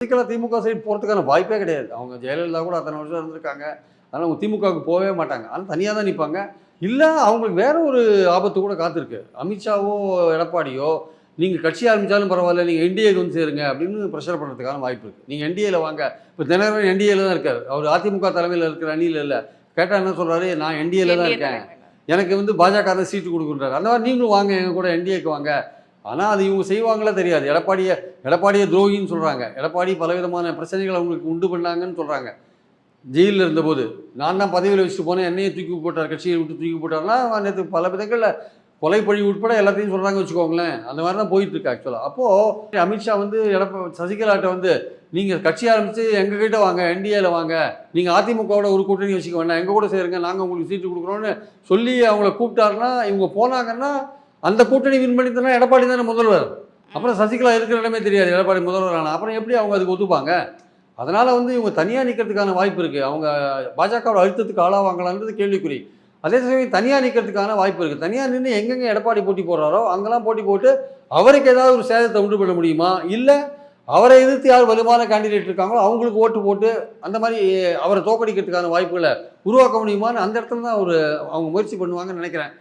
சசிகலா திமுக side போகிறதுக்கான வாய்ப்பே கிடையாது. அவங்க ஜெயலலிதா கூட அத்தனை வருஷம் இருந்திருக்காங்க. அதனால் அவங்க திமுகவுக்கு போகவே மாட்டாங்க. ஆனால் தனியாக தான் நிற்பாங்க. இல்லை அவங்களுக்கு வேற ஒரு ஆபத்து கூட காத்திருக்கு. அமித்ஷாவோ எடப்பாடியோ நீங்கள் கட்சி ஆரம்பித்தாலும் பரவாயில்ல, நீங்கள் என்டிஏக்கு வந்து சேருங்க அப்படின்னு ப்ரெஷர் பண்ணுறதுக்கான வாய்ப்பு இருக்குது. நீங்கள் என்டிஏல வாங்க. இப்போ தினகரன் என்டிஏல தான் இருக்கார். அவர் அதிமுக தலைமையில் இருக்கிற அணியில் இல்லை. கேட்டால் என்ன சொல்கிறாரு, நான் என்டிஏல தான் இருக்கேன், எனக்கு வந்து பாஜக தான் சீட்டு கொடுக்குன்றாரு. அந்த மாதிரி நீங்களும் வாங்க, எங்கள் கூட என்டிஏக்கு வாங்க. ஆனால் அது இவங்க செய்வாங்களே தெரியாது. எடப்பாடியை துரோகின்னு சொல்கிறாங்க. எடப்பாடி பலவிதமான பிரச்சனைகளை அவங்களுக்கு உண்டு பண்ணாங்கன்னு சொல்கிறாங்க. ஜெயிலில் இருந்தபோது நான் தான் பதவியில் வச்சுட்டு போனேன், என்னையே தூக்கி போட்டார், கட்சியை விட்டு தூக்கி போட்டார்னா நேற்று பல விதங்களில் கொலைப்பழி உட்பட எல்லாத்தையும் சொல்கிறாங்க வச்சுக்கோங்களேன். அந்த மாதிரி தான் போயிட்டுருக்கு ஆக்சுவலாக. அப்போது அமித்ஷா வந்து சசிகலாட்ட வந்து நீங்கள் கட்சி ஆரம்பித்து எங்கள் கிட்ட வாங்க, என்டிஏல வாங்க, நீங்கள் அதிமுகவோட ஒரு கூட்டணி வச்சுக்க வேண்டாம், எங்கள் கூட சேருங்க, நாங்கள் உங்களுக்கு சீட்டு கொடுக்குறோன்னு சொல்லி அவங்கள கூப்பிட்டாருன்னா, இவங்க போனாங்கன்னா அந்த கூட்டணி வின் பண்ணித்தனா எடப்பாடி தானே முதல்வர். அப்புறம் சசிகலா இருக்கிற இடமே தெரியாது எடப்பாடி முதல்வர் ஆனால். அப்புறம் எப்படி அவங்க அதுக்கு ஒத்துப்பாங்க? அதனால் வந்து இவங்க தனியாக நிற்கிறதுக்கான வாய்ப்பு இருக்குது. அவங்க பாஜகவோட அழுத்தத்துக்கு ஆளாவாங்களான்றது கேள்விக்குறி. அதே சமயம் தனியாக நிற்கிறதுக்கான வாய்ப்பு இருக்குது. தனியாக நின்று எங்கெங்கே எடப்பாடி போட்டி போடுறாரோ அங்கெல்லாம் போட்டி போட்டு அவருக்கு ஏதாவது ஒரு சேதத்தை உண்டு பண்ண முடியுமா? இல்லை அவரை எதிர்த்து யார் வலுவான கேண்டிடேட் இருக்காங்களோ அவங்களுக்கு ஓட்டு போட்டு அந்த மாதிரி அவரை தோக்கடிக்கிறதுக்கான வாய்ப்புகளை உருவாக்க முடியுமான்னு அந்த இடத்துல தான் அவங்க முயற்சி பண்ணுவாங்கன்னு நினைக்கிறேன்.